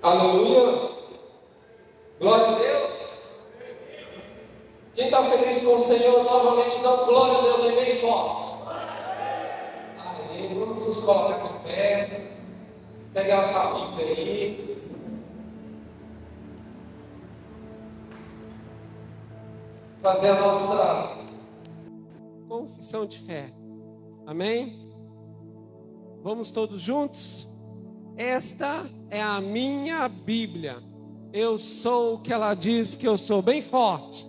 Aleluia. Glória a Deus. Quem está feliz com o Senhor, novamente dá glória a Deus bem forte. Amém. Vamos nos colocar de pé. Pegar a sua Bíblia aí. Fazer a nossa confissão de fé. Amém? Vamos todos juntos? Esta é a minha Bíblia. Eu sou o que ela diz que eu sou, bem forte.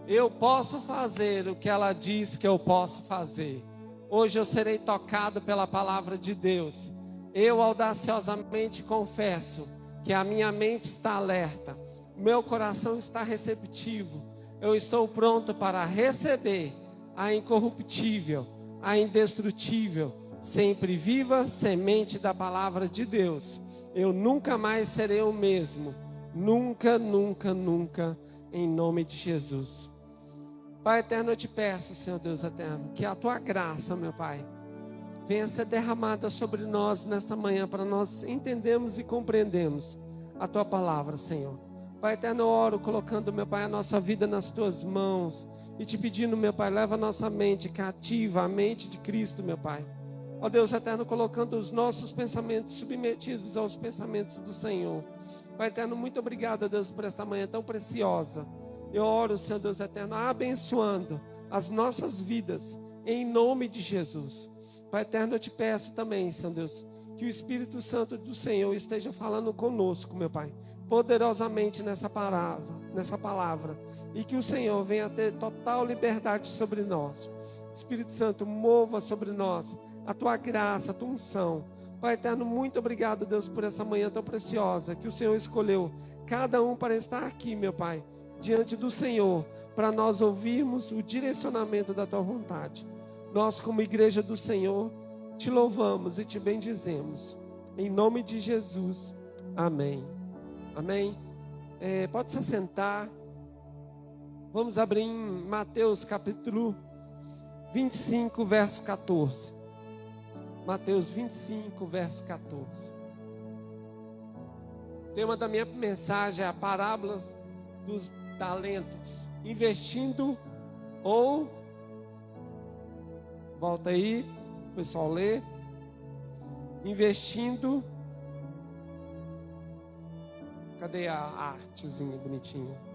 Eu posso fazer o que ela diz que eu posso fazer. Hoje eu serei tocado pela palavra de Deus. Eu audaciosamente confesso que a minha mente está alerta. Meu coração está receptivo. Eu estou pronto para receber a incorruptível, a indestrutível, sempre viva semente da palavra de Deus. Eu nunca mais serei o mesmo. Nunca, nunca, nunca, em nome de Jesus. Pai eterno, eu te peço, Senhor Deus eterno, que a tua graça, meu Pai, venha ser derramada sobre nós nesta manhã, para nós entendermos e compreendermos a tua palavra, Senhor. Pai eterno, eu oro colocando, meu Pai, a nossa vida nas tuas mãos e te pedindo, meu Pai, leva a nossa mente cativa, a mente de Cristo, meu Pai. Ó Deus eterno, colocando os nossos pensamentos submetidos aos pensamentos do Senhor. Pai eterno, muito obrigado, Deus, por esta manhã tão preciosa. Eu oro, Senhor Deus eterno, abençoando as nossas vidas, em nome de Jesus. Pai eterno, eu te peço também, Senhor Deus, que o Espírito Santo do Senhor esteja falando conosco, meu Pai, poderosamente nessa palavra, e que o Senhor venha ter total liberdade sobre nós. Espírito Santo, mova sobre nós a tua graça, a tua unção. Pai eterno, muito obrigado, Deus, por essa manhã tão preciosa, que o Senhor escolheu cada um para estar aqui, meu Pai, diante do Senhor, para nós ouvirmos o direcionamento da tua vontade. Nós, como igreja do Senhor, te louvamos e te bendizemos. Em nome de Jesus. Amém. Amém. Pode se assentar. Vamos abrir em Mateus capítulo 25, verso 14. Mateus 25, verso 14. O tema da minha mensagem é a parábola dos talentos. Investindo ou... Volta aí, o pessoal lê. Investindo... Cadê a artezinha bonitinha?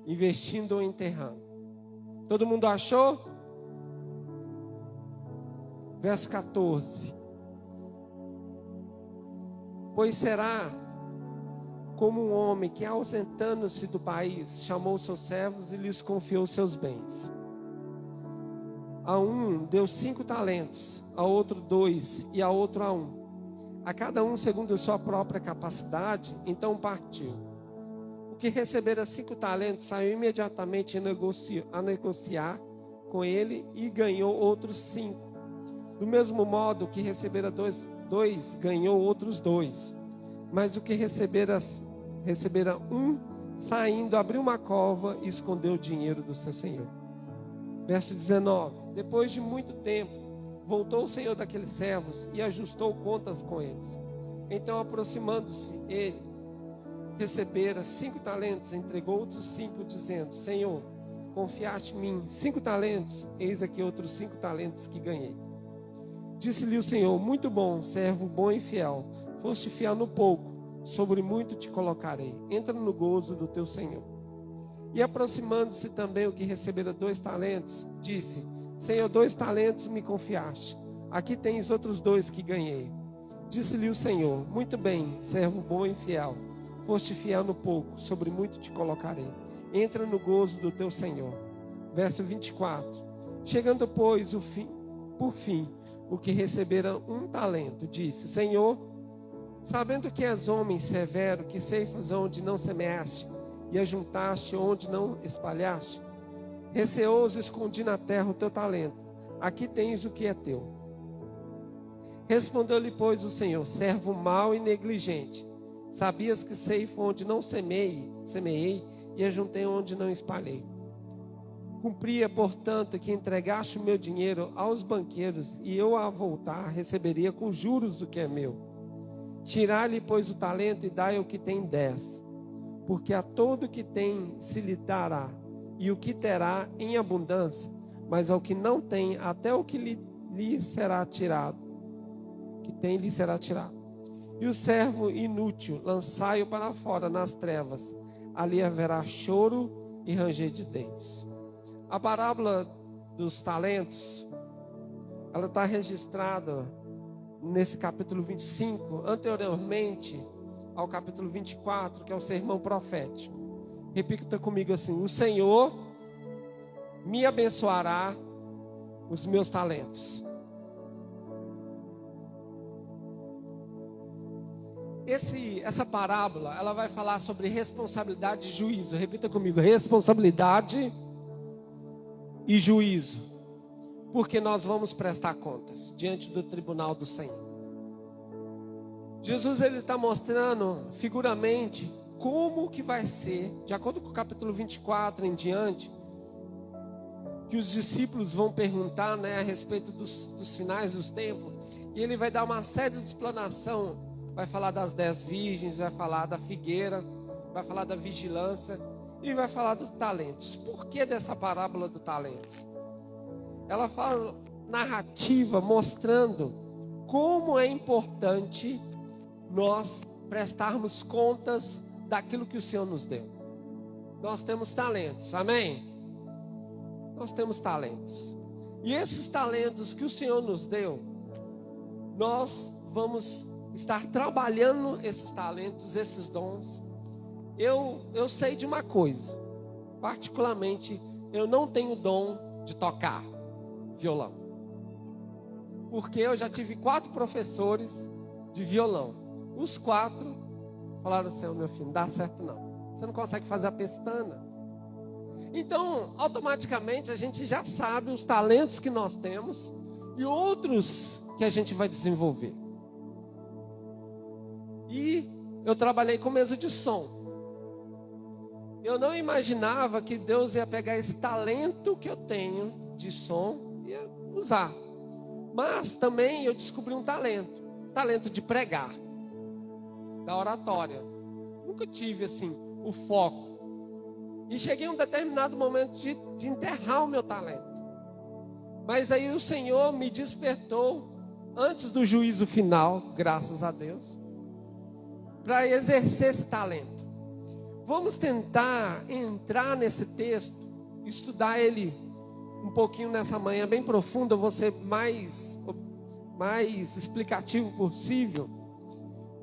Investindo ou enterrando. Todo mundo achou? Verso 14. Pois será como um homem que, ausentando-se do país, chamou seus servos e lhes confiou seus bens. A um deu 5 talentos, a outro 2 e a outro a 1. A cada um segundo a sua própria capacidade, então partiu. O que recebera 5 talentos saiu imediatamente a negociar com ele e ganhou outros 5. Do mesmo modo, o que recebera 2 ganhou outros 2. Mas o que recebera 1, saindo, abriu uma cova e escondeu o dinheiro do seu senhor. Verso 19. Depois de muito tempo, voltou o senhor daqueles servos e ajustou contas com eles. Então, aproximando-se ele, recebera 5 talentos, entregou outros 5, dizendo: Senhor, confiaste em mim 5 talentos, eis aqui outros 5 talentos que ganhei. Disse-lhe o Senhor: muito bom, servo bom e fiel. Foste fiel no pouco, sobre muito te colocarei. Entra no gozo do teu Senhor. E aproximando-se também o que recebera 2 talentos, disse: Senhor, 2 talentos me confiaste. Aqui tens outros 2 que ganhei. Disse-lhe o Senhor: muito bem, servo bom e fiel. Foste fiel no pouco, sobre muito te colocarei. Entra no gozo do teu Senhor. Verso 24. Chegando, pois, por fim, o que recebera 1 talento, disse: Senhor, sabendo que és homem severo, que ceifas onde não semeaste, e ajuntaste onde não espalhaste, receoso escondi na terra o teu talento. Aqui tens o que é teu. Respondeu-lhe, pois, o Senhor: servo mau e negligente. Sabias que ceifo onde não semeei, e ajuntei onde não espalhei. Cumpria, portanto, que entregaste o meu dinheiro aos banqueiros, e eu, a voltar, receberia com juros o que é meu. Tirai-lhe, pois, o talento e dai ao que tem 10. Porque a todo que tem se lhe dará, e o que terá em abundância, mas ao que não tem, até o que lhe será tirado, que tem lhe será tirado. E o servo inútil, lançai-o para fora nas trevas, ali haverá choro e ranger de dentes. A parábola dos talentos, ela está registrada nesse capítulo 25, anteriormente ao capítulo 24, que é o sermão profético. Repita comigo assim: o Senhor me abençoará os meus talentos. Essa parábola, ela vai falar sobre responsabilidade e juízo. Repita comigo: responsabilidade e juízo. Porque nós vamos prestar contas diante do tribunal do Senhor. Jesus, ele está mostrando figuramente como que vai ser, de acordo com o capítulo 24 em diante, que os discípulos vão perguntar, né, a respeito dos finais dos tempos, e ele vai dar uma série de explanação, vai falar das 10 virgens, vai falar da figueira, vai falar da vigilância, e vai falar dos talentos. Por que dessa parábola do talento? Ela fala narrativa, mostrando como é importante nós prestarmos contas daquilo que o Senhor nos deu. Nós temos talentos, amém? Nós temos talentos. E esses talentos que o Senhor nos deu, nós vamos estar trabalhando esses talentos, esses dons. Eu sei de uma coisa, particularmente, eu não tenho dom de tocar violão. Porque eu já tive 4 professores de violão. Os 4 falaram assim: meu filho, não dá certo não. Você não consegue fazer a pestana. Então, automaticamente, a gente já sabe os talentos que nós temos e outros que a gente vai desenvolver. E eu trabalhei com mesa de som. Eu não imaginava que Deus ia pegar esse talento que eu tenho de som e ia usar. Mas também eu descobri um talento de pregar, da oratória. Nunca tive assim o foco. E cheguei a um determinado momento de enterrar o meu talento. Mas aí o Senhor me despertou antes do juízo final, graças a Deus, para exercer esse talento. Vamos tentar entrar nesse texto, estudar ele um pouquinho nessa manhã, bem profunda. Eu vou ser mais explicativo possível.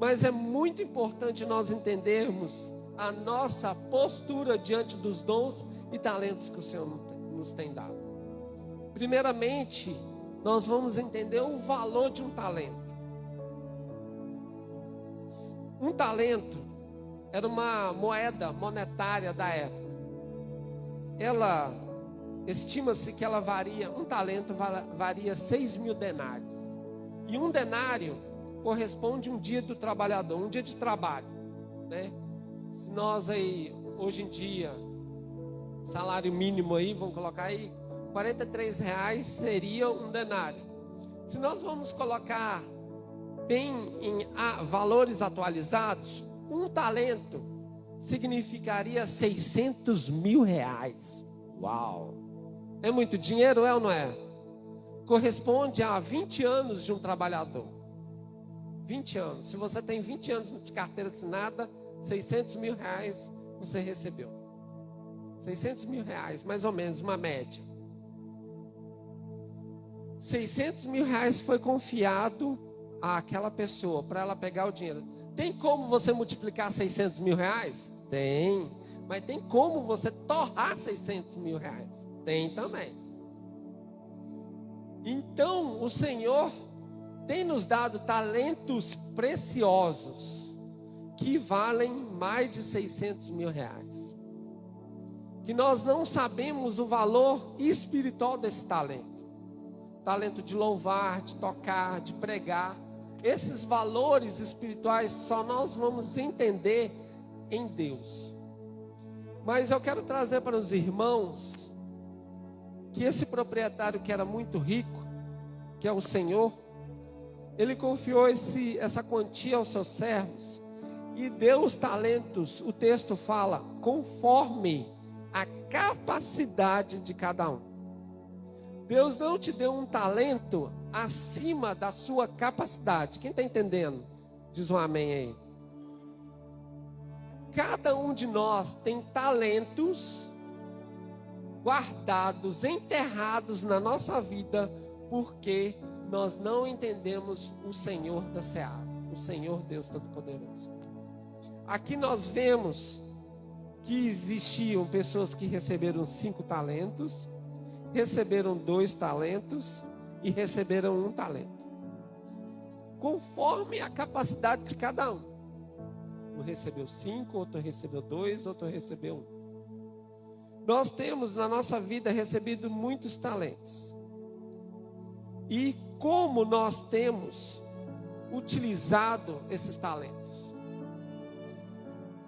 Mas é muito importante nós entendermos a nossa postura diante dos dons e talentos que o Senhor nos tem dado. Primeiramente, nós vamos entender o valor de um talento. Um talento era uma moeda monetária da época. Estima-se que ela varia, um talento varia 6.000 denários. E um denário corresponde a um dia do trabalhador, um dia de trabalho, né? Se nós aí, hoje em dia, salário mínimo aí, vamos colocar aí, R$43 seria um denário. Se nós vamos colocar bem em valores atualizados, um talento significaria R$600.000. Uau! É muito dinheiro, é ou não é? Corresponde a 20 anos de um trabalhador. 20 anos. Se você tem 20 anos de carteira assinada, R$600.000 você recebeu. R$600.000, mais ou menos, uma média. R$600.000 foi confiado àquela pessoa para ela pegar o dinheiro. Tem como você multiplicar R$600.000? Tem. Mas tem como você torrar R$600.000? Tem também. Então, o Senhor tem nos dado talentos preciosos que valem mais de R$600.000. Que nós não sabemos o valor espiritual desse talento. Talento de louvar, de tocar, de pregar. Esses valores espirituais só nós vamos entender em Deus. Mas eu quero trazer para os irmãos que esse proprietário que era muito rico, que é o Senhor, ele confiou essa quantia aos seus servos e deu os talentos, o texto fala, conforme a capacidade de cada um. Deus não te deu um talento acima da sua capacidade. Quem está entendendo? Diz um amém aí. Cada um de nós tem talentos guardados, enterrados na nossa vida, porque nós não entendemos o Senhor da Seara, o Senhor Deus Todo-Poderoso. Aqui nós vemos que existiam pessoas que receberam 5 talentos, receberam 2 talentos e receberam 1 talento, conforme a capacidade de cada um. Um recebeu 5, outro recebeu 2, outro recebeu 1. Nós temos na nossa vida recebido muitos talentos. E como nós temos utilizado esses talentos?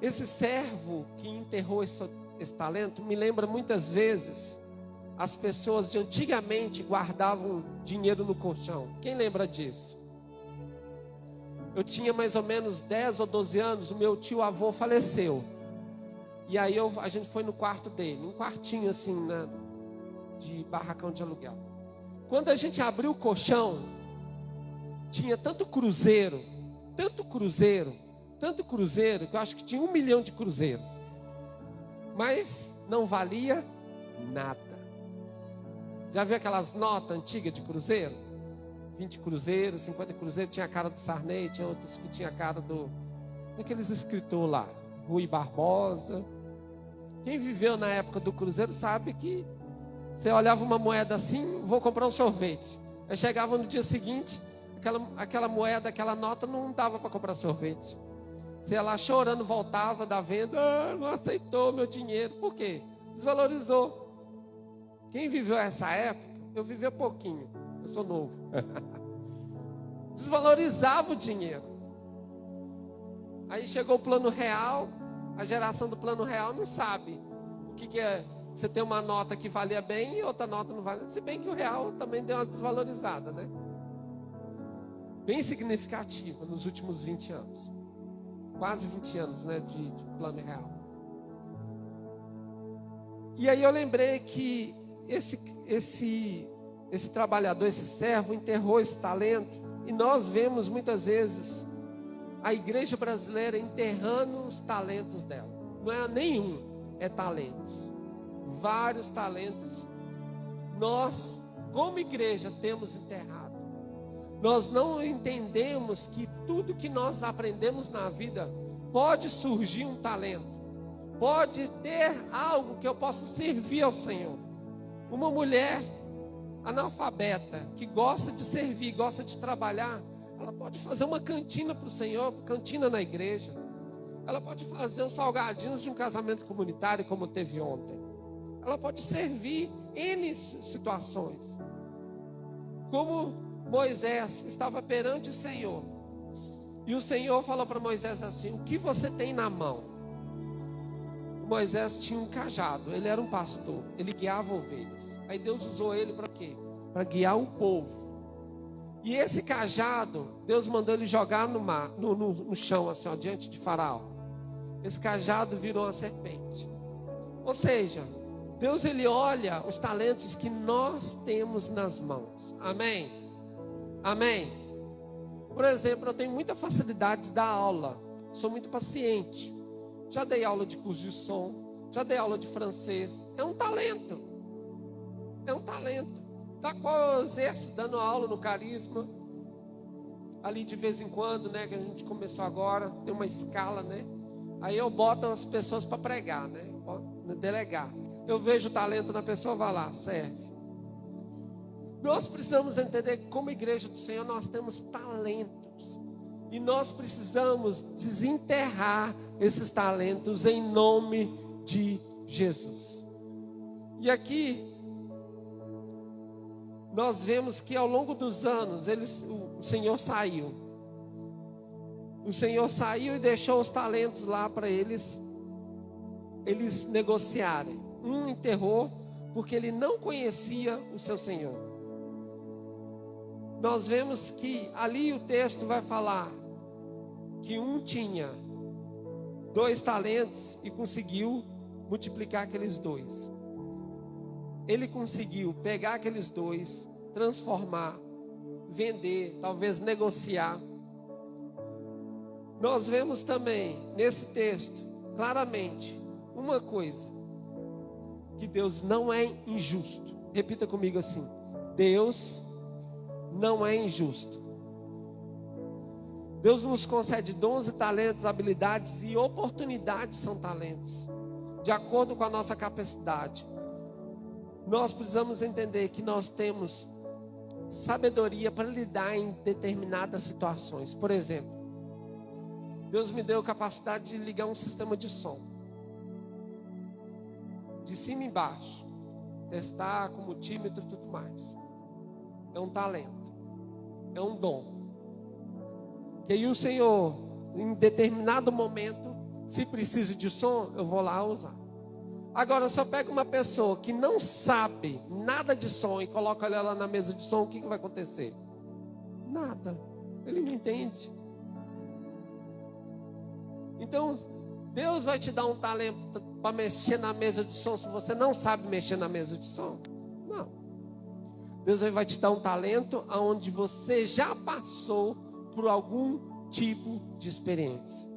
Esse servo que enterrou esse talento me lembra muitas vezes as pessoas de antigamente guardavam dinheiro no colchão. Quem lembra disso? Eu tinha mais ou menos 10 ou 12 anos, o meu tio avô faleceu. E aí a gente foi no quarto dele, um quartinho assim, de barracão de aluguel. Quando a gente abriu o colchão, tinha tanto cruzeiro, que eu acho que tinha 1 milhão de cruzeiros. Mas não valia nada. Já viu aquelas notas antigas de cruzeiro? 20 cruzeiros, 50 cruzeiros, tinha a cara do Sarney, tinha outros que tinha a cara daqueles escritores lá, Rui Barbosa. Quem viveu na época do cruzeiro sabe que você olhava uma moeda assim, vou comprar um sorvete. Aí chegava no dia seguinte, aquela moeda, aquela nota não dava para comprar sorvete. Você ia lá chorando, voltava da venda, não aceitou meu dinheiro. Por quê? Desvalorizou. Quem viveu essa época, eu vivi há pouquinho, eu sou novo. Desvalorizava o dinheiro. Aí chegou o Plano Real, a geração do Plano Real não sabe o que é. Você tem uma nota que valia bem e outra nota não valia. Se bem que o real também deu uma desvalorizada, né? Bem significativa nos últimos 20 anos. Quase 20 anos, né, de Plano Real. E aí eu lembrei que esse trabalhador, esse servo, enterrou esse talento. E nós vemos muitas vezes a igreja brasileira enterrando os talentos dela. Não é nenhum, é talentos. Vários talentos. Nós, como igreja, temos enterrado. Nós não entendemos que tudo que nós aprendemos na vida pode surgir um talento. Pode ter algo que eu possa servir ao Senhor. Uma mulher analfabeta, que gosta de servir, gosta de trabalhar, ela pode fazer uma cantina para o Senhor, cantina na igreja. Ela pode fazer os salgadinhos de um casamento comunitário, como teve ontem. Ela pode servir em situações. Como Moisés estava perante o Senhor, e o Senhor falou para Moisés assim: o que você tem na mão? Moisés tinha um cajado, ele era um pastor, ele guiava ovelhas. Aí Deus usou ele para quê? Para guiar o povo. E esse cajado, Deus mandou ele jogar no chão, assim, ó, diante de Faraó. Esse cajado virou uma serpente. Ou seja, Deus, ele olha os talentos que nós temos nas mãos. Amém? Amém? Por exemplo, eu tenho muita facilidade de dar aula. Sou muito paciente. Já dei aula de curso de som. Já dei aula de francês. É um talento. É um talento. Da qual eu exerço dando aula no Carisma. Ali de vez em quando, né? Que a gente começou agora. Tem uma escala, né? Aí eu boto as pessoas para pregar, né? Delegar. Eu vejo o talento na pessoa, vai lá, serve. Nós precisamos entender que como igreja do Senhor nós temos talentos. E nós precisamos desenterrar esses talentos em nome de Jesus. E aqui nós vemos que ao longo dos anos o Senhor saiu. O Senhor saiu e deixou os talentos lá para eles negociarem. Um enterrou, porque ele não conhecia o seu Senhor. Nós vemos que ali o texto vai falar que um tinha 2 talentos e conseguiu multiplicar aqueles 2. Ele conseguiu pegar aqueles 2, transformar, vender, talvez negociar. Nós vemos também nesse texto claramente uma coisa: que Deus não é injusto. Repita comigo assim: Deus não é injusto. Deus nos concede dons e talentos, habilidades e oportunidades são talentos, de acordo com a nossa capacidade. Nós precisamos entender que nós temos sabedoria para lidar em determinadas situações. Por exemplo, Deus me deu a capacidade de ligar um sistema de som, de cima e embaixo, testar com multímetro e tudo mais. É um talento, é um dom. E aí o Senhor, em determinado momento, se precisa de som, eu vou lá usar. Agora, se eu pego uma pessoa que não sabe nada de som e coloco ela na mesa de som, o que vai acontecer? Nada. Ele não entende. Então, Deus vai te dar um talento para mexer na mesa de som se você não sabe mexer na mesa de som? Não. Deus vai te dar um talento onde você já passou por algum tipo de experiência.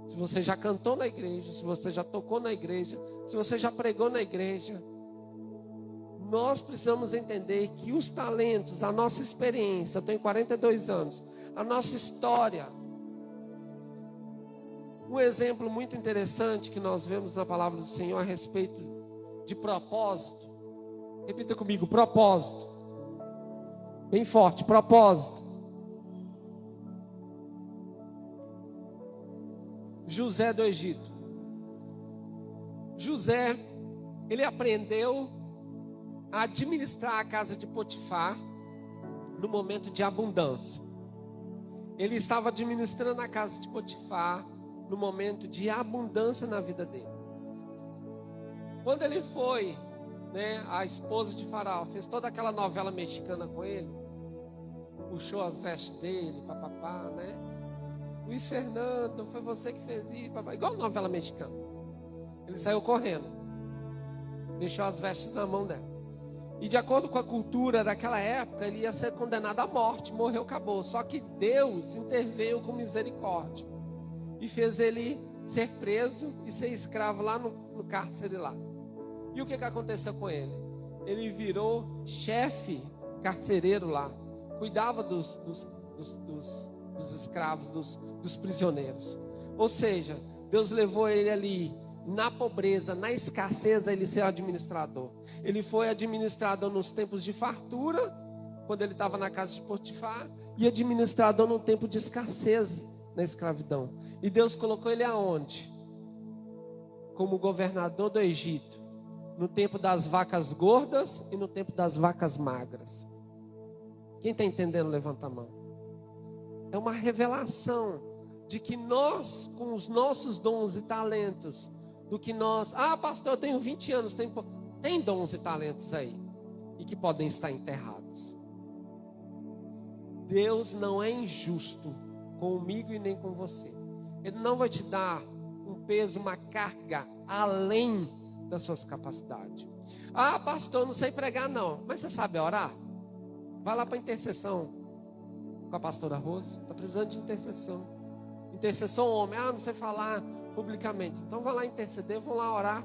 Se você já cantou na igreja, se você já tocou na igreja, se você já pregou na igreja, nós precisamos entender que os talentos, a nossa experiência, eu tenho 42 anos, a nossa história. Um exemplo muito interessante que nós vemos na palavra do Senhor a respeito de propósito. Repita comigo: propósito. Bem forte, propósito. José do Egito. José, ele aprendeu a administrar a casa de Potifar no momento de abundância. Ele estava administrando a casa de Potifar no momento de abundância na vida dele. Quando ele foi, a esposa de Faraó fez toda aquela novela mexicana com ele, puxou as vestes dele, papapá, Luiz Fernando, foi você que fez isso, papapá, igual novela mexicana. Ele saiu correndo, deixou as vestes na mão dela. E de acordo com a cultura daquela época, ele ia ser condenado à morte, morreu, acabou. Só que Deus interveio com misericórdia e fez ele ser preso e ser escravo lá no cárcere lá. E o que aconteceu com ele? Ele virou chefe carcereiro lá, cuidava dos escravos, dos prisioneiros. Ou seja, Deus levou ele ali na pobreza, na escassez, ele ser administrador. Ele foi administrador nos tempos de fartura, quando ele estava na casa de Potifar, e administrador no tempo de escassez, na escravidão. E Deus colocou ele aonde? Como governador do Egito, no tempo das vacas gordas e no tempo das vacas magras. Quem está entendendo, levanta a mão. É uma revelação de que nós, com os nossos dons e talentos, do que nós... Ah, pastor, eu tenho 20 anos, tem dons e talentos aí, e que podem estar enterrados. Deus não é injusto comigo e nem com você. Ele não vai te dar um peso, uma carga além das suas capacidades. Ah, pastor, não sei pregar não, mas você sabe orar? Vai lá para a intercessão com a pastora Rosa. Está precisando de intercessão. Intercessão homem. Ah, não sei falar publicamente. Então vá lá interceder, vão lá orar.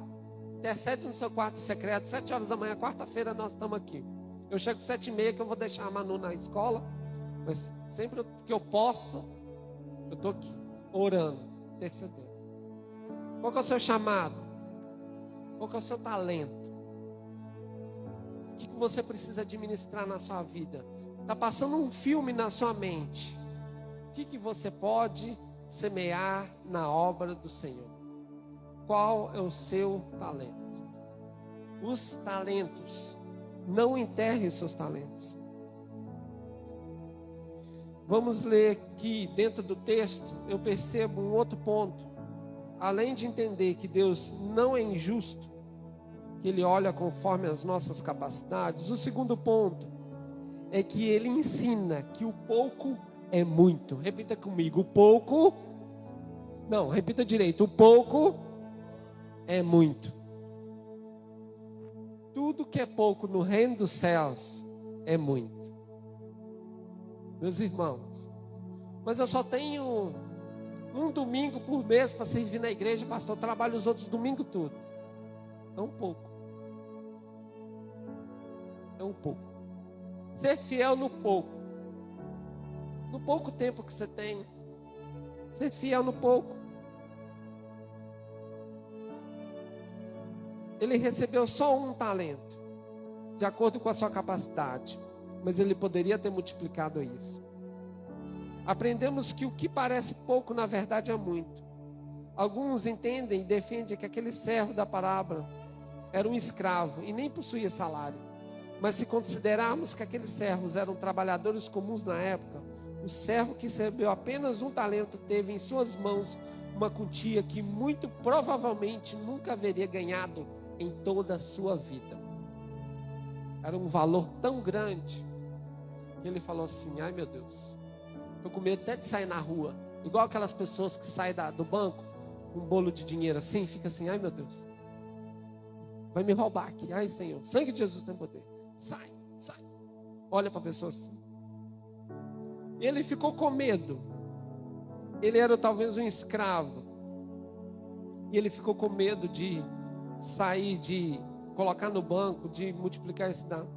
Intercede no seu quarto secreto, 7 horas da manhã, quarta-feira nós estamos aqui. Eu chego 7h30 que eu vou deixar a Manu na escola. Mas sempre que eu posso, eu estou aqui, orando, intercedendo. Qual que é o seu chamado? Qual que é o seu talento? O que você precisa administrar na sua vida? Está passando um filme na sua mente. O que você pode semear na obra do Senhor? Qual é o seu talento? Os talentos. Não enterre os seus talentos. Vamos ler aqui dentro do texto. Eu percebo um outro ponto. Além de entender que Deus não é injusto, que Ele olha conforme as nossas capacidades. O segundo ponto é que Ele ensina que o pouco é muito. Repita comigo, o pouco... Não, repita direito, o pouco é muito. Tudo que é pouco no reino dos céus é muito. Meus irmãos, mas eu só tenho um domingo por mês para servir na igreja, pastor. Eu trabalho os outros domingos tudo. É um pouco. É um pouco. Ser fiel no pouco. No pouco tempo que você tem. Ser fiel no pouco. Ele recebeu só um talento, de acordo com a sua capacidade, mas ele poderia ter multiplicado isso. Aprendemos que o que parece pouco, na verdade, é muito. Alguns entendem e defendem que aquele servo da parábola era um escravo e nem possuía salário. Mas se considerarmos que aqueles servos eram trabalhadores comuns na época, o servo que recebeu apenas um talento teve em suas mãos uma quantia que muito provavelmente nunca haveria ganhado em toda a sua vida. Era um valor tão grande que ele falou assim: ai meu Deus, estou com medo até de sair na rua, igual aquelas pessoas que saem do banco com um bolo de dinheiro assim, fica assim: ai meu Deus, vai me roubar aqui, ai Senhor, sangue de Jesus tem poder, sai, olha para a pessoa assim. Ele ficou com medo. Ele era talvez um escravo e ele ficou com medo de sair, de colocar no banco, de multiplicar esse dano,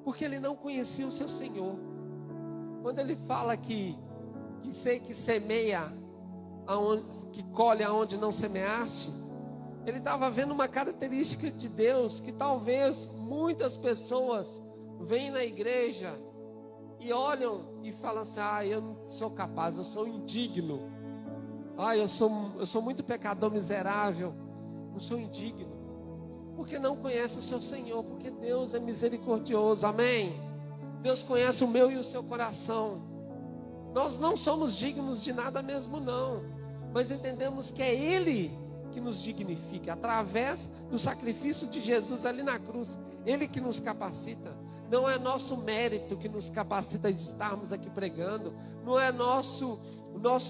porque ele não conhecia o seu Senhor. Quando ele fala que semeia aonde, que colhe aonde não semeaste, ele estava vendo uma característica de Deus que talvez muitas pessoas vêm na igreja e olham e falam assim: ah, eu não sou capaz, eu sou indigno, ah, eu sou muito pecador miserável, eu sou indigno, porque não conhece o seu Senhor, porque Deus é misericordioso, amém? Deus conhece o meu e o seu coração. Nós não somos dignos de nada mesmo não, mas entendemos que é Ele que nos dignifica, através do sacrifício de Jesus ali na cruz, Ele que nos capacita. Não é nosso mérito que nos capacita de estarmos aqui pregando, não é nosso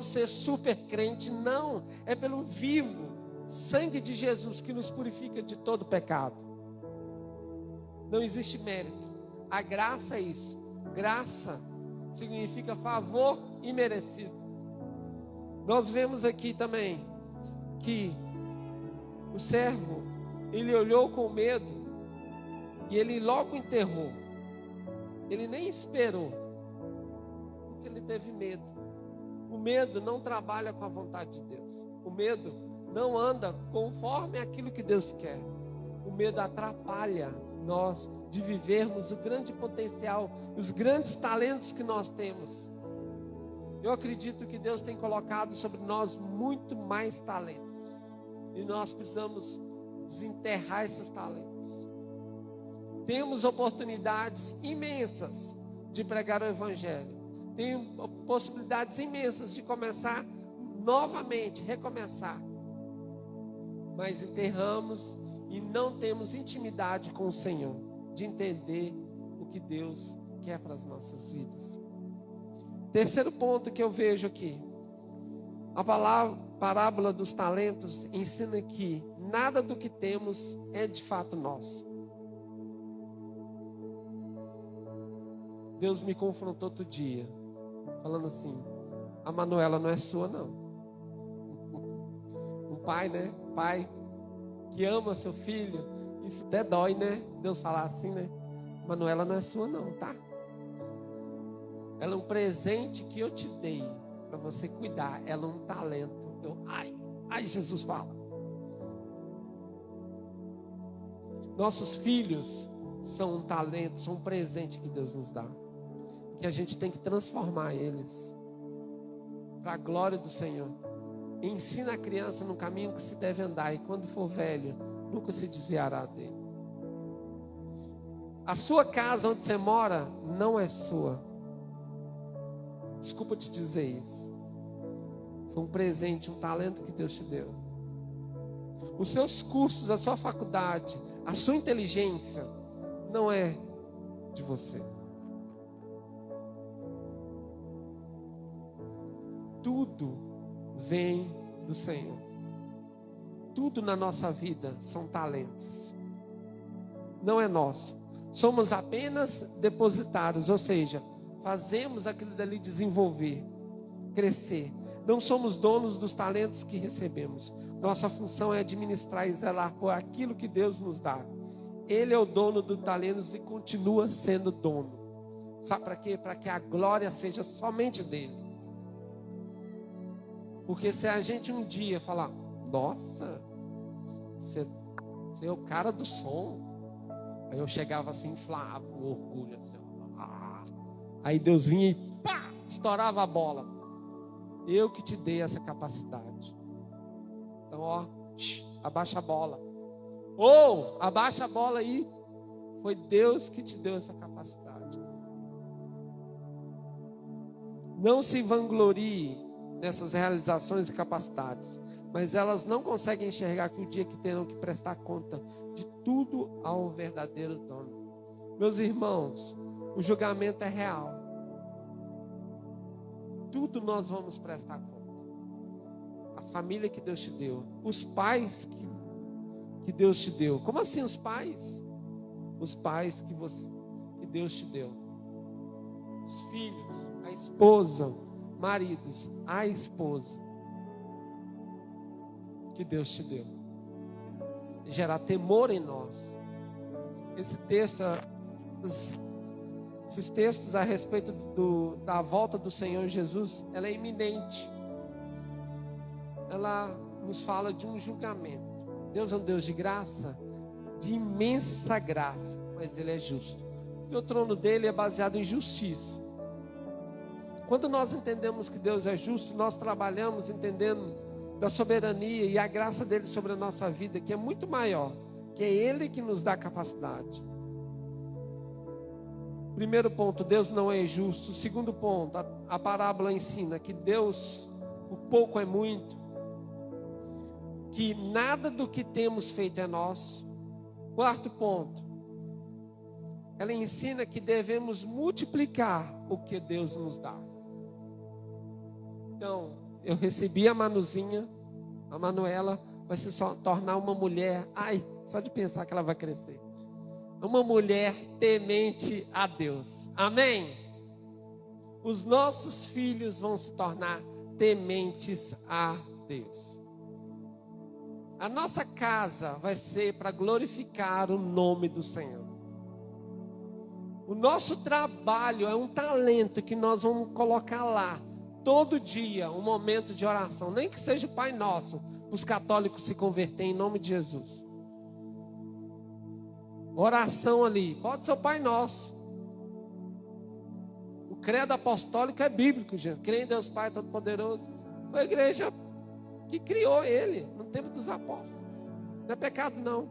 ser super crente, não, é pelo vivo sangue de Jesus que nos purifica de todo pecado. Não existe mérito. A graça é isso. Graça significa favor imerecido. Nós vemos aqui também que o servo, ele olhou com medo e ele logo enterrou. Ele nem esperou, porque ele teve medo. O medo não trabalha com a vontade de Deus. O medo não anda conforme aquilo que Deus quer. O medo atrapalha nós de vivermos o grande potencial, os grandes talentos que nós temos. Eu acredito que Deus tem colocado sobre nós muito mais talentos, e nós precisamos desenterrar esses talentos. Temos oportunidades imensas de pregar o Evangelho. Tem possibilidades imensas de começar novamente, recomeçar. Mas enterramos e não temos intimidade com o Senhor, de entender o que Deus quer para as nossas vidas. Terceiro ponto que eu vejo aqui. A parábola dos talentos ensina que nada do que temos é de fato nosso. Deus me confrontou outro dia, falando assim: a Manuela não é sua não. Um pai, né? Pai que ama seu filho, isso até dói, né? Deus falar assim, né? Manuela não é sua não, tá? Ela é um presente que eu te dei para você cuidar. Ela é um talento. Ai, Jesus fala. Nossos filhos são um talento, são um presente que Deus nos dá, que a gente tem que transformar eles para a glória do Senhor. Ensina a criança no caminho que se deve andar, e quando for velho, nunca se desviará dele. A sua casa onde você mora não é sua. Desculpa te dizer isso. Foi um presente, um talento que Deus te deu. Os seus cursos, a sua faculdade, a sua inteligência não é de você. Tudo vem do Senhor. Tudo na nossa vida são talentos. Não é nosso. Somos apenas depositários, ou seja, fazemos aquilo dali desenvolver, crescer. Não somos donos dos talentos que recebemos. Nossa função é administrar e zelar por aquilo que Deus nos dá. Ele é o dono dos talentos e continua sendo dono. Sabe para quê? Para que a glória seja somente dele. Porque se a gente um dia falar, nossa, você é o cara do som. Aí eu chegava assim, inflava o orgulho. Assim, Aí Deus vinha e pá, estourava a bola. Eu que te dei essa capacidade. Então, abaixa a bola. Ou, abaixa a bola aí. Foi Deus que te deu essa capacidade. Não se vanglorie nessas realizações e capacidades. Mas elas não conseguem enxergar que o dia que terão que prestar conta de tudo ao verdadeiro dono. Meus irmãos, o julgamento é real. Tudo nós vamos prestar conta. A família que Deus te deu, os pais que Deus te deu. Como assim os pais? Os pais que Deus te deu. Os filhos, a esposa, maridos, a esposa que Deus te deu. E gerar temor em nós. Esse texto, esses textos a respeito da volta do Senhor Jesus, ela é iminente. Ela nos fala de um julgamento. Deus é um Deus de graça, de imensa graça, mas Ele é justo. E o trono dele é baseado em justiça. Quando nós entendemos que Deus é justo, nós trabalhamos entendendo da soberania e a graça dele sobre a nossa vida, que é muito maior, que é Ele que nos dá capacidade. Primeiro ponto, Deus não é injusto. Segundo ponto, a parábola ensina que Deus, o pouco é muito, que nada do que temos feito é nosso. Quarto ponto, ela ensina que devemos multiplicar o que Deus nos dá. Então, eu recebi a Manuzinha, a Manuela vai se tornar uma mulher, só de pensar que ela vai crescer, uma mulher temente a Deus, amém? Os nossos filhos vão se tornar tementes a Deus. A nossa casa vai ser para glorificar o nome do Senhor. O nosso trabalho é um talento que nós vamos colocar lá. Todo dia, um momento de oração. Nem que seja o Pai Nosso. Os católicos se converterem em nome de Jesus. Oração ali. Pode ser o Pai Nosso. O credo apostólico é bíblico, gente. Crê em Deus Pai Todo-Poderoso. Foi a igreja que criou ele no tempo dos apóstolos. Não é pecado, não.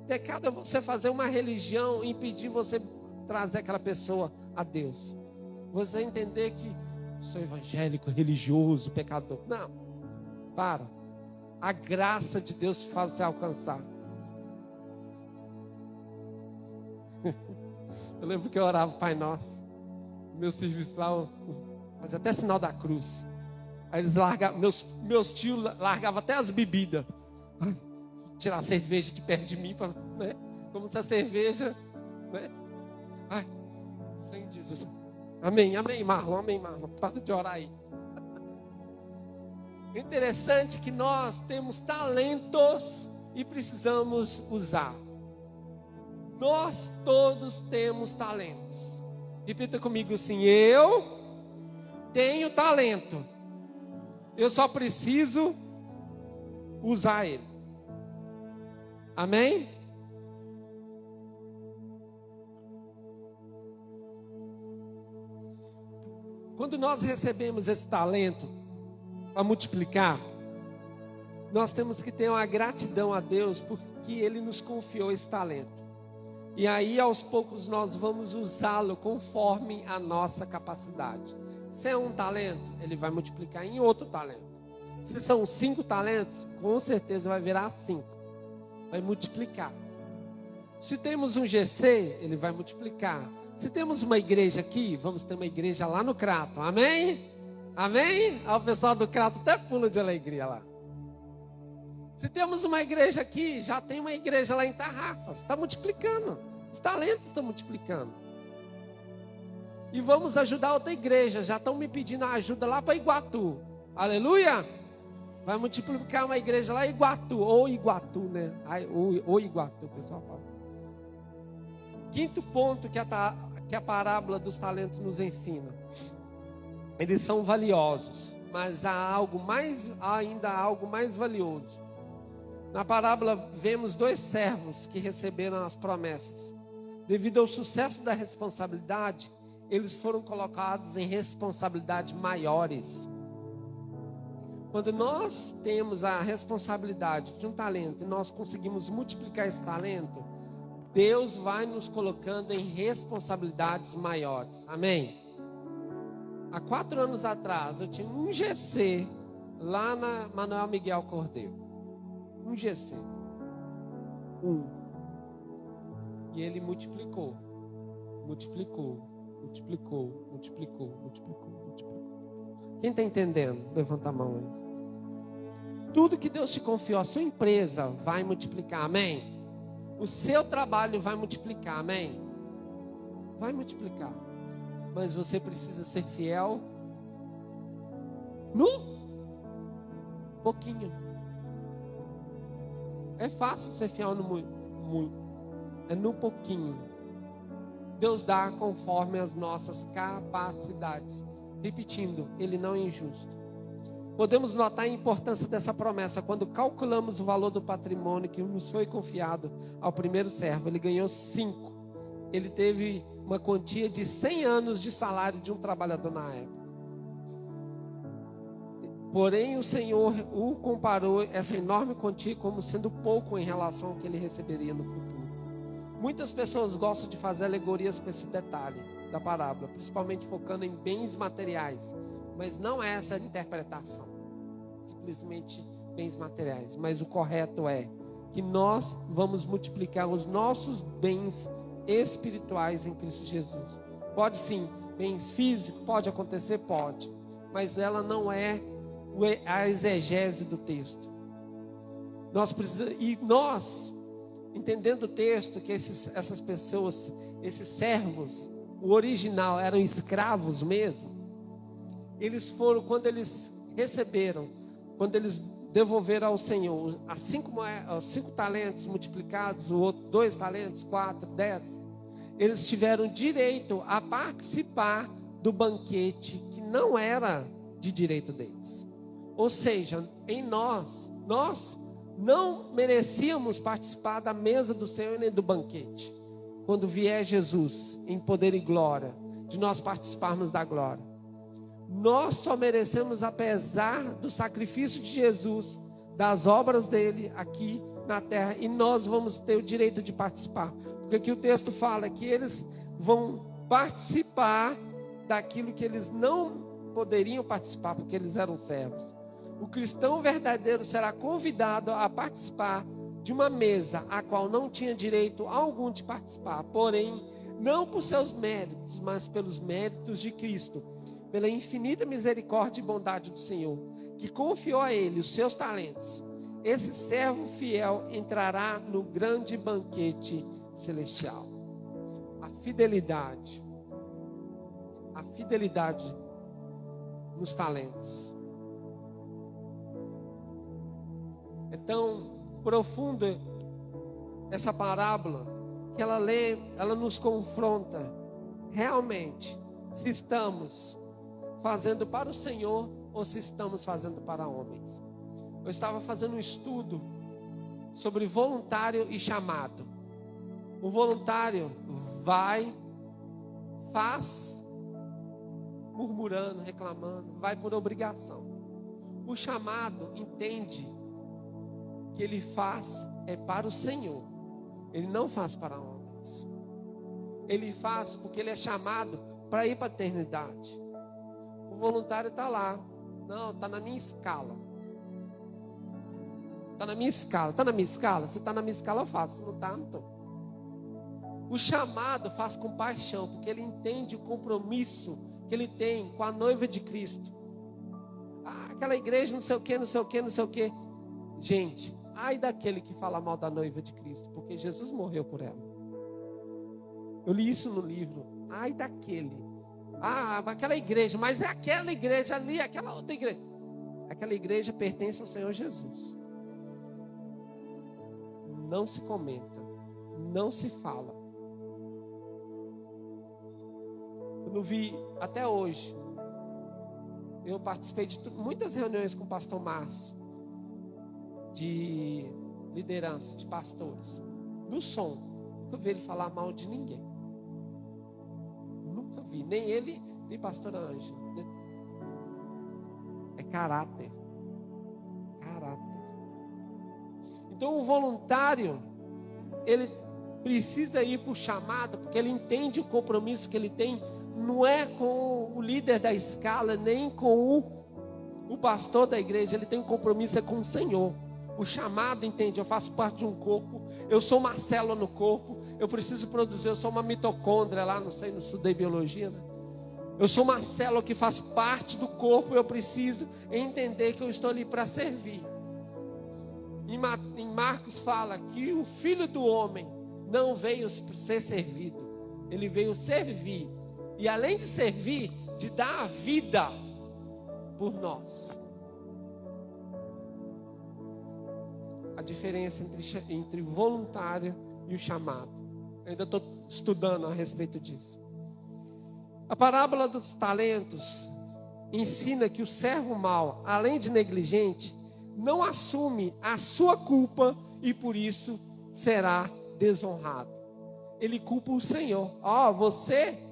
Pecado é você fazer uma religião e impedir você trazer aquela pessoa a Deus. Você entender que sou evangélico, religioso, pecador. Não, para. A graça de Deus faz você alcançar. Eu lembro que eu orava o Pai Nosso. Meu serviço lá, fazia até sinal da cruz. Aí eles largavam, meus tios largavam até as bebidas. Tirar a cerveja de perto de mim, né? Como se a cerveja, né? Sem Jesus. Amém, Marlon, para de orar aí. O interessante é que nós temos talentos e precisamos usar. Nós todos temos talentos. Repita comigo assim: eu tenho talento. Eu só preciso usar ele. Amém? Quando nós recebemos esse talento para multiplicar, nós temos que ter uma gratidão a Deus porque Ele nos confiou esse talento. E aí aos poucos nós vamos usá-lo conforme a nossa capacidade. Se é um talento, Ele vai multiplicar em outro talento. Se são 5 talentos, com certeza vai virar 5. Vai multiplicar. Se temos um GC, ele vai multiplicar. Se temos uma igreja aqui, vamos ter uma igreja lá no Crato. Amém? Amém? O pessoal do Crato até pula de alegria lá. Se temos uma igreja aqui, já tem uma igreja lá em Tarrafas. Está multiplicando. Os talentos estão multiplicando. E vamos ajudar outra igreja. Já estão me pedindo ajuda lá para Iguatu. Aleluia! Vai multiplicar uma igreja lá em Iguatu. Ou Iguatu, né? Ou Iguatu, o pessoal fala. Quinto ponto que a parábola dos talentos nos ensina. Eles são valiosos, mas há ainda algo mais valioso. Na parábola vemos 2 servos que receberam as promessas. Devido ao sucesso da responsabilidade, eles foram colocados em responsabilidades maiores. Quando nós temos a responsabilidade de um talento e nós conseguimos multiplicar esse talento, Deus vai nos colocando em responsabilidades maiores. Amém? Há 4 anos atrás, eu tinha um GC lá na Manuel Miguel Cordeiro. Um GC. E ele multiplicou. Quem está entendendo? Levanta a mão aí. Tudo que Deus te confiou, a sua empresa vai multiplicar. Amém? O seu trabalho vai multiplicar, amém? Vai multiplicar. Mas você precisa ser fiel no pouquinho. É fácil ser fiel no muito. É no pouquinho. Deus dá conforme as nossas capacidades. Repetindo, Ele não é injusto. Podemos notar a importância dessa promessa quando calculamos o valor do patrimônio que nos foi confiado ao primeiro servo. Ele ganhou 5. Ele teve uma quantia de 100 anos de salário de um trabalhador na época. Porém, o Senhor o comparou essa enorme quantia como sendo pouco em relação ao que ele receberia no futuro. Muitas pessoas gostam de fazer alegorias com esse detalhe da parábola, principalmente focando em bens materiais. Mas não é essa a interpretação. Simplesmente bens materiais. Mas o correto é que nós vamos multiplicar os nossos bens espirituais em Cristo Jesus. Pode sim, bens físicos, pode acontecer, pode. Mas ela não é a exegese do texto. Nós, entendendo o texto, que essas pessoas, esses servos, o original eram escravos mesmo. Eles foram, quando eles receberam, quando eles devolveram ao Senhor os 5 talentos multiplicados, o outro 2 talentos, 4, 10, eles tiveram direito a participar do banquete que não era de direito deles. Ou seja, em nós não merecíamos participar da mesa do Senhor nem do banquete. Quando vier Jesus em poder e glória, de nós participarmos da glória. Nós só merecemos, apesar do sacrifício de Jesus, das obras dele aqui na terra, e nós vamos ter o direito de participar, porque aqui o texto fala que eles vão participar daquilo que eles não poderiam participar, porque eles eram servos. O cristão verdadeiro será convidado a participar de uma mesa a qual não tinha direito algum de participar, porém, não por seus méritos, mas pelos méritos de Cristo, pela infinita misericórdia e bondade do Senhor, que confiou a ele os seus talentos. Esse servo fiel entrará no grande banquete celestial. A fidelidade nos talentos. É tão profunda essa parábola que ela nos confronta realmente se estamos fazendo para o Senhor ou se estamos fazendo para homens. Eu estava fazendo um estudo sobre voluntário e chamado. O voluntário faz murmurando, reclamando, vai por obrigação. O chamado entende que ele faz para o Senhor. Ele não faz para homens. Ele faz porque ele é chamado para ir para a eternidade. O voluntário está lá. Não, está na minha escala. Está na minha escala. Está na minha escala? Se está na minha escala, eu faço. Se não está, não estou. O chamado faz com paixão, porque ele entende o compromisso que ele tem com a noiva de Cristo. Ah, aquela igreja não sei o que, não sei o que, não sei o que. Gente, ai daquele que fala mal da noiva de Cristo, porque Jesus morreu por ela. Eu li isso no livro. Ai daquele. Ah, aquela igreja, mas é aquela igreja ali, aquela outra igreja. Aquela igreja pertence ao Senhor Jesus. Não se comenta, não se fala. Eu não vi até hoje. Eu participei de muitas reuniões com o pastor Márcio, de liderança, de pastores. No som, nunca vi ele falar mal de ninguém. Nunca vi, nem ele, nem pastor Ângela. É caráter. Caráter. Então o voluntário, ele precisa ir para o chamado, porque ele entende o compromisso que ele tem. Não é com o líder da escala, nem com o pastor da igreja. Ele tem um compromisso com o Senhor. O chamado, entende? Eu faço parte de um corpo. Eu sou uma célula no corpo. Eu preciso produzir. Eu sou uma mitocôndria lá, não sei, não estudei biologia, né? Eu sou uma célula que faz parte do corpo. Eu preciso entender que eu estou ali para servir. Em Marcos fala que o Filho do Homem não veio ser servido. Ele veio servir. E além de servir, de dar a vida por nós. A diferença entre voluntário e o chamado. Eu ainda estou estudando a respeito disso. A parábola dos talentos ensina que o servo mau, além de negligente, não assume a sua culpa e por isso será desonrado. Ele culpa o Senhor. Você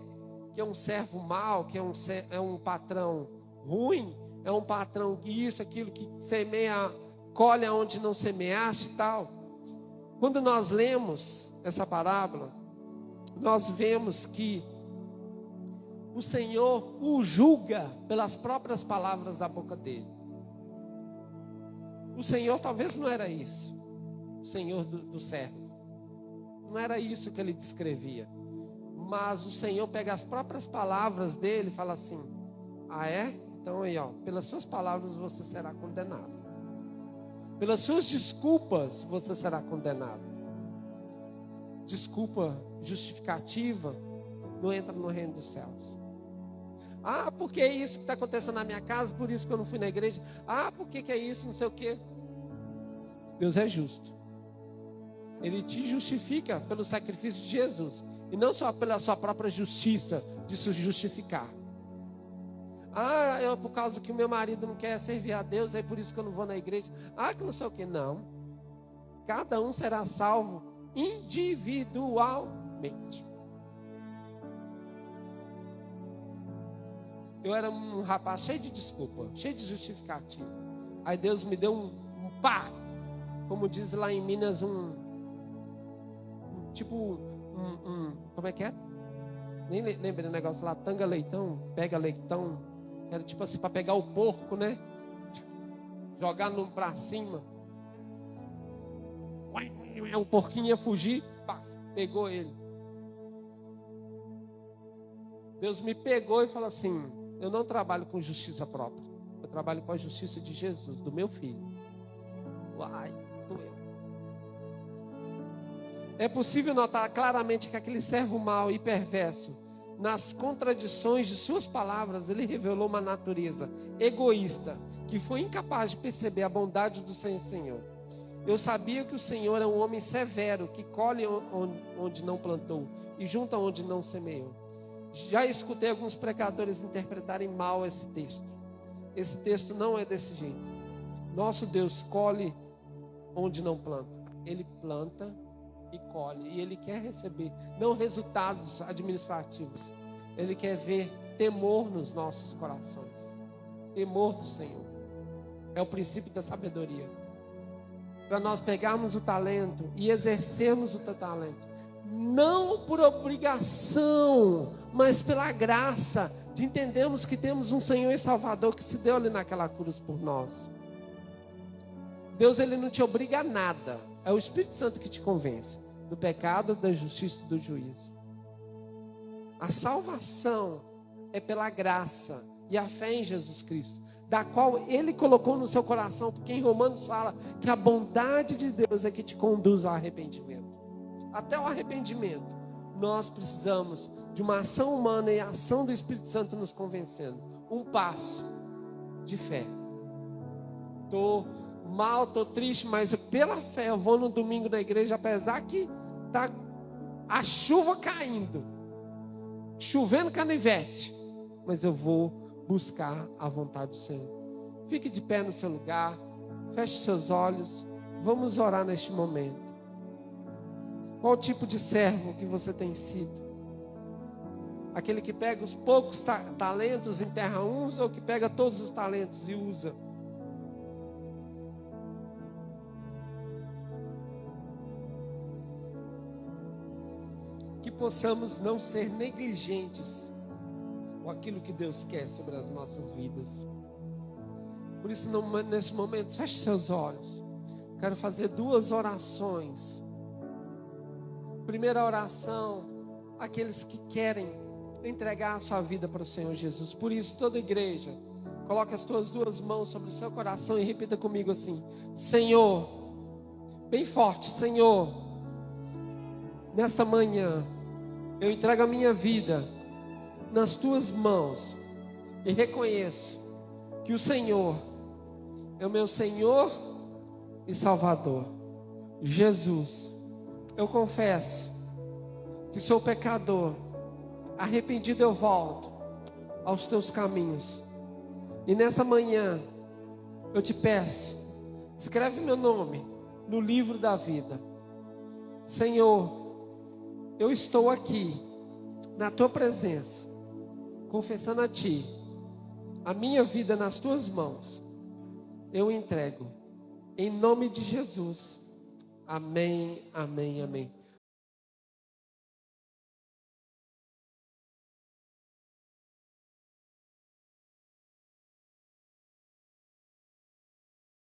que é um servo mau, que é um patrão ruim, é um patrão que isso, aquilo, que semeia, colhe onde não semeaste e tal. Quando nós lemos essa parábola, nós vemos que o Senhor o julga pelas próprias palavras da boca dele. O Senhor talvez não era isso, o Senhor do servo. Não era isso que ele descrevia. Mas o Senhor pega as próprias palavras dele e fala assim: ah é? Então aí pelas suas palavras você será condenado. Pelas suas desculpas você será condenado. Desculpa justificativa não entra no reino dos céus. Ah, porque é isso que está acontecendo na minha casa, por isso que eu não fui na igreja. Ah, porque que é isso, não sei o quê. Deus é justo. Ele te justifica pelo sacrifício de Jesus. E não só pela sua própria justiça de se justificar. Ah, por causa que o meu marido não quer servir a Deus, é por isso que eu não vou na igreja. Ah, que não sei o que. Não. Cada um será salvo individualmente. Eu era um rapaz cheio de desculpa, cheio de justificativa. Aí Deus me deu um pá. Como diz lá em Minas, como é que é? Nem lembro do negócio lá, tanga leitão, pega leitão. Era tipo assim, para pegar o porco, né? Jogar pra cima. O porquinho ia fugir, pá, pegou ele. Deus me pegou e falou assim: eu não trabalho com justiça própria. Eu trabalho com a justiça de Jesus, do meu filho. Uai, doeu. É possível notar claramente que aquele servo mau e perverso, nas contradições de suas palavras, ele revelou uma natureza egoísta, que foi incapaz de perceber a bondade do Senhor. Eu sabia que o Senhor é um homem severo, que colhe onde não plantou e junta onde não semeou. Já escutei alguns pregadores interpretarem mal esse texto. Esse texto não é desse jeito. Nosso Deus colhe onde não planta. Ele planta e colhe. E Ele quer receber, não resultados administrativos. Ele quer ver temor nos nossos corações. Temor do Senhor. É o princípio da sabedoria. Para nós pegarmos o talento e exercermos o talento. Não por obrigação, mas pela graça de entendermos que temos um Senhor e Salvador que se deu ali naquela cruz por nós. Deus, ele não te obriga a nada. É o Espírito Santo que te convence do pecado, da justiça e do juízo. A salvação é pela graça e a fé em Jesus Cristo, da qual ele colocou no seu coração, porque em Romanos fala que a bondade de Deus é que te conduz ao arrependimento. Até o arrependimento, nós precisamos de uma ação humana e a ação do Espírito Santo nos convencendo. Um passo de fé. Estou mal, estou triste, mas pela fé eu vou no domingo na igreja, apesar que está a chuva caindo, chovendo canivete, mas eu vou buscar a vontade do Senhor. Fique de pé no seu lugar, feche seus olhos, vamos orar neste momento. Qual tipo de servo que você tem sido? Aquele que pega os poucos talentos, enterra uns, ou que pega todos os talentos e usa? Que possamos não ser negligentes com aquilo que Deus quer sobre as nossas vidas. Por isso, nesse momento, feche seus olhos. Quero fazer 2 orações. Primeira oração, aqueles que querem entregar a sua vida para o Senhor Jesus. Por isso, toda igreja, coloque as tuas 2 mãos sobre o seu coração e repita comigo assim: Senhor, bem forte, Senhor, nesta manhã, eu entrego a minha vida nas tuas mãos e reconheço que o Senhor é o meu Senhor e Salvador. Jesus, eu confesso que sou pecador, arrependido eu volto aos teus caminhos. E nessa manhã eu te peço, escreve meu nome no livro da vida. Senhor, eu estou aqui na tua presença, confessando a ti a minha vida nas tuas mãos. Eu entrego em nome de Jesus. Amém, amém, amém.